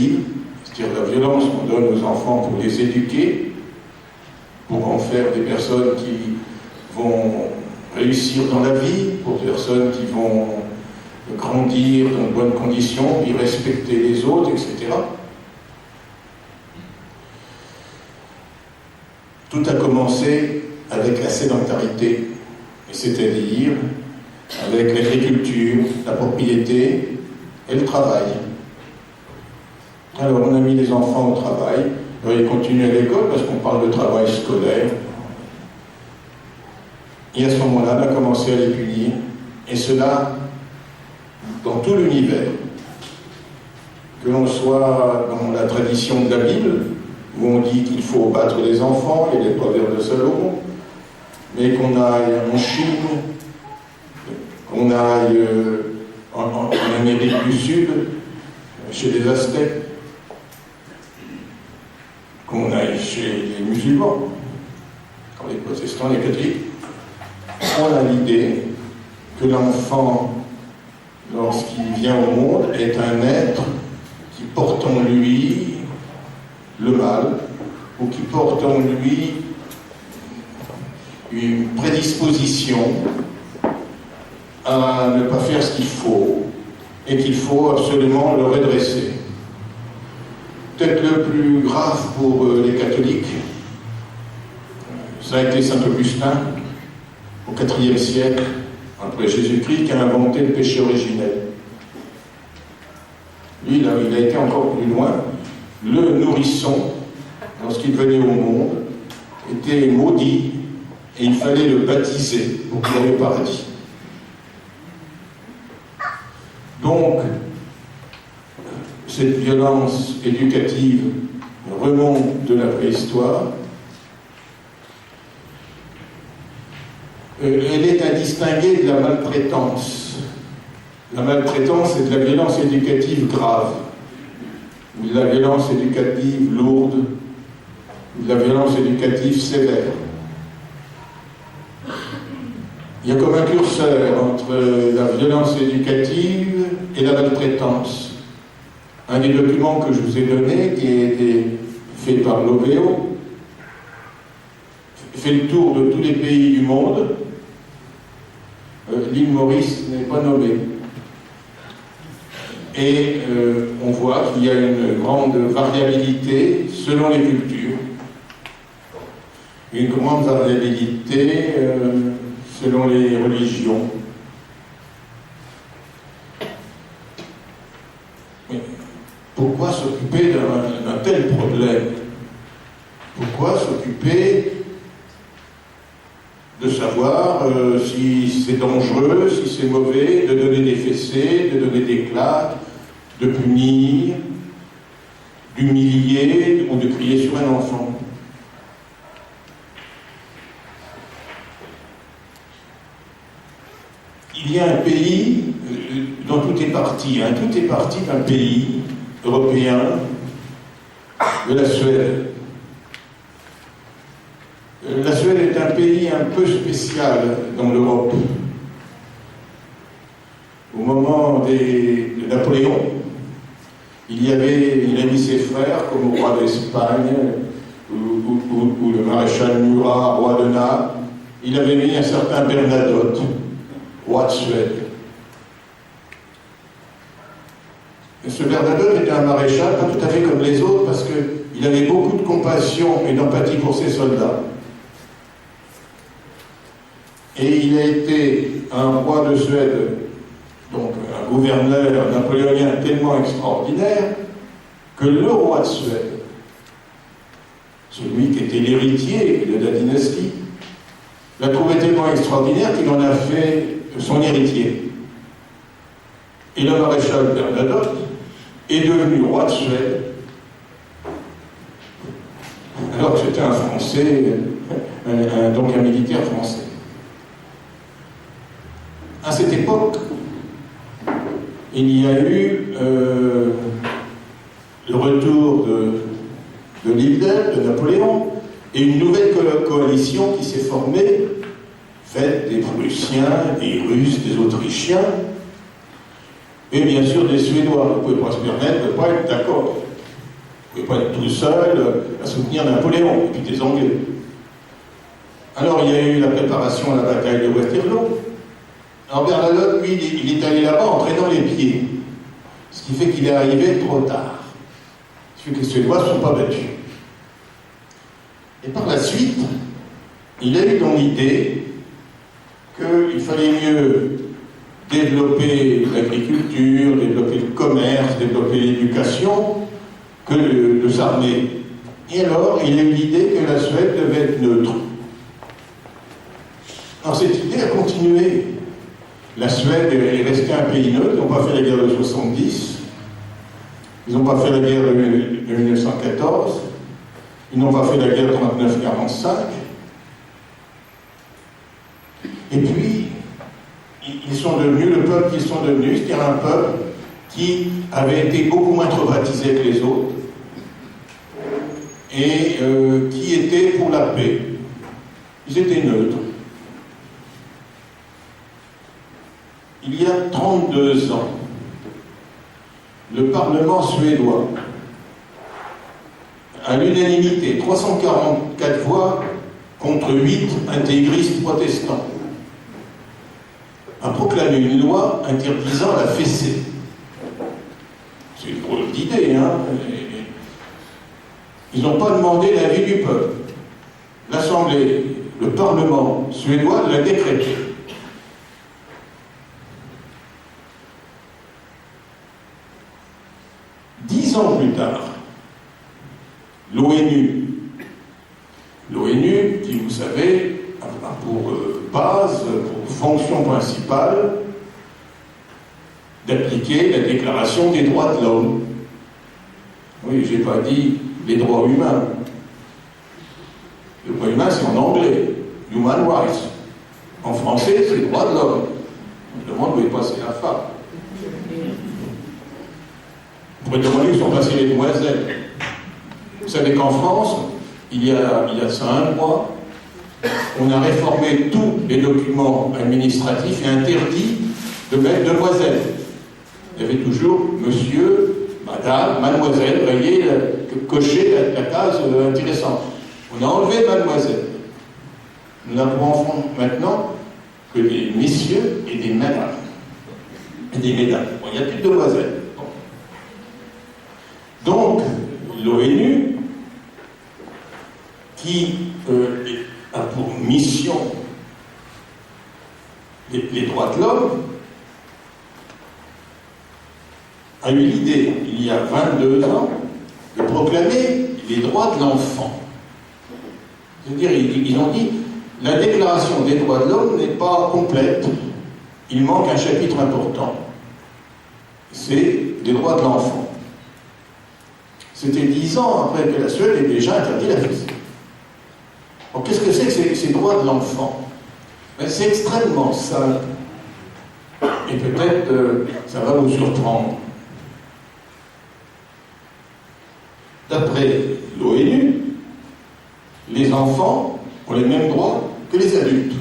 éducative, c'est-à-dire la violence qu'on donne aux enfants pour les éduquer, pour en faire des personnes qui vont réussir dans la vie, pour des personnes qui vont grandir dans de bonnes conditions, puis respecter les autres, etc. Tout a commencé avec la sédentarité, c'est-à-dire avec l'agriculture, la propriété et le travail. Alors on a mis les enfants au travail, alors ils continuent à l'école parce qu'on parle de travail scolaire. Et à ce moment-là, on a commencé à les punir, et cela dans tout l'univers. Que l'on soit dans la tradition de la Bible, où on dit qu'il faut battre les enfants, il y a les proverbes de Salomon, mais qu'on aille en Chine, qu'on aille en Amérique du Sud, chez les Aztèques, qu'on aille chez les musulmans, les protestants, les catholiques, on a l'idée que l'enfant, lorsqu'il vient au monde, est un être qui porte en lui le mal, ou qui porte en lui une prédisposition à ne pas faire ce qu'il faut, et qu'il faut absolument le redresser. Peut-être le plus grave pour les catholiques, ça a été saint Augustin, au IVe siècle, après Jésus-Christ, qui a inventé le péché originel. Lui, là, il a été encore plus loin. Le nourrisson, lorsqu'il venait au monde, était maudit, et il fallait le baptiser pour qu'il aille au paradis. Donc, cette violence éducative remonte de la préhistoire. Elle est à distinguer de la maltraitance. La maltraitance est de la violence éducative grave, ou de la violence éducative lourde, ou de la violence éducative sévère. Il y a comme un curseur entre la violence éducative et la maltraitance. Un des documents que je vous ai donné, qui a été fait par l'OVO, fait le tour de tous les pays du monde. L'île Maurice n'est pas nommée. Et on voit qu'il y a une grande variabilité selon les cultures. Une grande variabilité selon les religions. Mais pourquoi s'occuper d'un tel problème? Pourquoi s'occuper de savoir si c'est dangereux, si c'est mauvais, de donner des fessées, de donner des claques, de punir, d'humilier ou de crier sur un enfant? Il y a un pays dont tout est parti, tout est parti d'un pays européen, de la Suède. La Suède est un pays un peu spécial dans l'Europe. Au moment de Napoléon, il a mis ses frères, comme au roi d'Espagne, ou le maréchal Murat, roi de Naples. Il avait mis un certain Bernadotte, roi de Suède. Et ce Bernadotte était un maréchal, pas tout à fait comme les autres, parce qu'il avait beaucoup de compassion et d'empathie pour ses soldats. Et il a été un roi de Suède, donc un gouverneur napoléonien tellement extraordinaire, que le roi de Suède, celui qui était l'héritier de la dynastie, l'a trouvé tellement extraordinaire qu'il en a fait son héritier. Et le maréchal Bernadotte est devenu roi de Suède, alors que c'était un Français, donc un militaire français. À cette époque, il y a eu le retour de l'île d'Elbe, de Napoléon, et une nouvelle coalition qui s'est formée, faite des Prussiens, des Russes, des Autrichiens, et bien sûr des Suédois. Vous ne pouvez pas se permettre de ne pas être d'accord. Vous ne pouvez pas être tout seul à soutenir Napoléon, et puis des Anglais. Alors il y a eu la préparation à la bataille de Waterloo. Alors Bernadotte, lui, il est allé là-bas en traînant les pieds. Ce qui fait qu'il est arrivé trop tard. Ce qui fait que les Suédois ne sont pas battus. Et par la suite, il a eu dans l'idée qu'il fallait mieux développer l'agriculture, développer le commerce, développer l'éducation, que de s'armer. Et alors, il a eu l'idée que la Suède devait être neutre. Alors cette idée a continué. La Suède est restée un pays neutre, ils n'ont pas fait la guerre de 70, ils n'ont pas fait la guerre de 1914, ils n'ont pas fait la guerre de 39-45. Et puis, ils sont devenus, le peuple qu'ils sont devenus, c'est-à-dire un peuple qui avait été beaucoup moins traumatisé que les autres et qui était pour la paix. Ils étaient neutres. Il y a 32 ans, le Parlement suédois, à l'unanimité, 344 voix contre 8 intégristes protestants, a proclamé une loi interdisant la fessée. C'est une drôle d'idée, hein. Ils n'ont pas demandé l'avis du peuple. L'Assemblée, le Parlement suédois l'a décrété. 10 ans plus tard, l'ONU, qui, vous savez, a pour base, pour fonction principale, d'appliquer la Déclaration des droits de l'homme. Oui, je n'ai pas dit les droits humains. Les droits humains, c'est en anglais, Human Rights. En français, c'est les droits de l'homme. On me demande où est passée la femme. On pourrait demander où sont passées les demoiselles. Vous savez qu'en France, il y a ça un mois, on a réformé tous les documents administratifs et interdit de mettre demoiselle. Il y avait toujours monsieur, madame, mademoiselle, veuillez cocher la case intéressante. On a enlevé mademoiselle. Nous n'avons maintenant que des messieurs et des madames. Et des mesdames. Bon, il n'y a plus de demoiselles. Donc, l'ONU, qui a pour mission les droits de l'homme, a eu l'idée, il y a 22 ans, de proclamer les droits de l'enfant. C'est-à-dire, ils ont dit, la déclaration des droits de l'homme n'est pas complète. Il manque un chapitre important. C'est les droits de l'enfant. C'était 10 ans après que la Suède ait déjà interdit la fessée. Alors, qu'est-ce que c'est que ces droits de l'enfant? Ben, c'est extrêmement simple. Et peut-être ça va vous surprendre. D'après l'ONU, les enfants ont les mêmes droits que les adultes.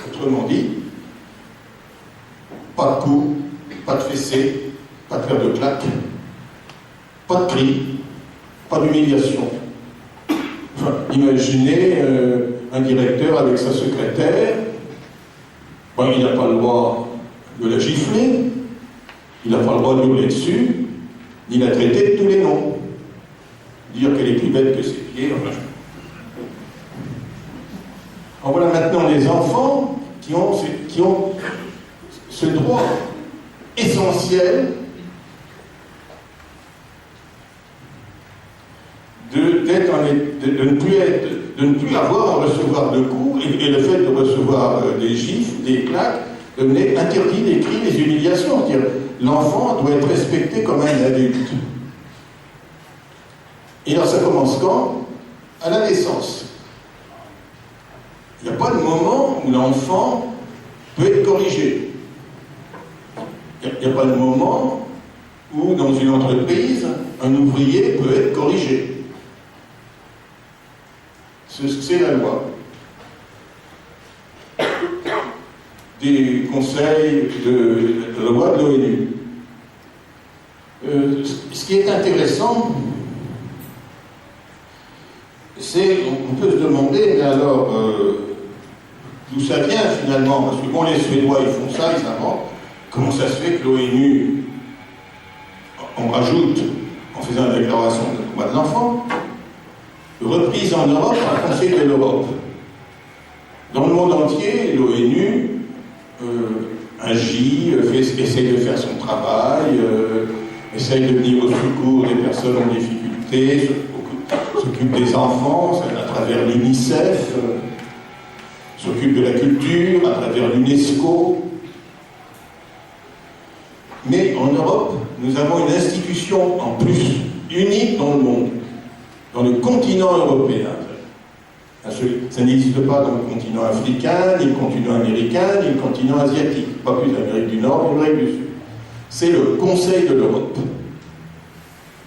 Autrement dit, pas de coups, pas de fessées, pas de faire de claques, pas de cris, pas d'humiliation. Enfin, imaginez un directeur avec sa secrétaire, ben, il n'a pas le droit de la gifler, il n'a pas le droit de hurler dessus, ni la traiter de tous les noms. Dire qu'elle est plus bête que ses pieds, enfin. Alors voilà maintenant les enfants qui ont ce droit essentiel de ne plus avoir à recevoir de coups, et le fait de recevoir des gifles, des claques, devenait interdit des cris, des humiliations. C'est-à-dire, l'enfant doit être respecté comme un adulte. Et alors ça commence quand? À la naissance. Il n'y a pas de moment où l'enfant peut être corrigé. Il n'y a pas de moment où, dans une entreprise, un ouvrier peut être corrigé. C'est la loi. Des conseils de la loi de l'ONU. Ce qui est intéressant, c'est, on peut se demander, mais alors, d'où ça vient finalement? Parce que bon, les Suédois, ils font ça, ils inventent. Comment ça se fait que l'ONU en rajoute, en faisant la déclaration des droits de l'enfant, reprise en Europe par le Conseil de l'Europe? Dans le monde entier, l'ONU agit, essaye de faire son travail, essaye de venir au secours des personnes en difficulté, s'occupe des enfants à travers l'UNICEF, s'occupe de la culture à travers l'UNESCO. Mais en Europe, nous avons une institution en plus, unique dans le monde, dans le continent européen. Ça n'existe pas dans le continent africain, ni le continent américain, ni le continent asiatique, pas plus l'Amérique du Nord, ni l'Amérique du Sud. C'est le Conseil de l'Europe.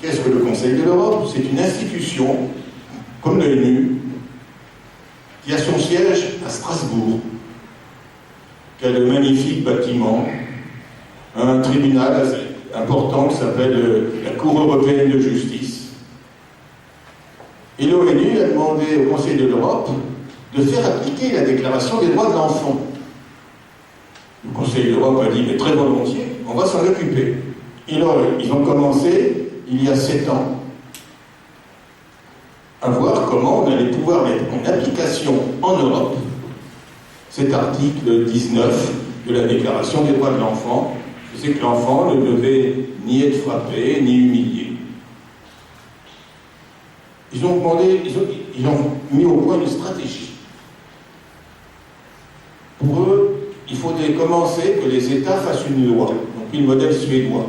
Qu'est-ce que le Conseil de l'Europe? C'est une institution, comme l'ONU, qui a son siège à Strasbourg, qui a le magnifique bâtiment, un tribunal assez important qui s'appelle la Cour européenne de justice. Et l'ONU a demandé au Conseil de l'Europe de faire appliquer la Déclaration des droits de l'enfant. Le Conseil de l'Europe a dit, mais très volontiers, on va s'en occuper. Et alors, ils ont commencé, il y a 7 ans, à voir comment on allait pouvoir mettre en application en Europe cet article 19 de la Déclaration des droits de l'enfant. C'est que l'enfant ne devait ni être frappé, ni humilié. Ils ont mis au point une stratégie. Pour eux, il faudrait commencer que les États fassent une loi, donc le modèle suédois.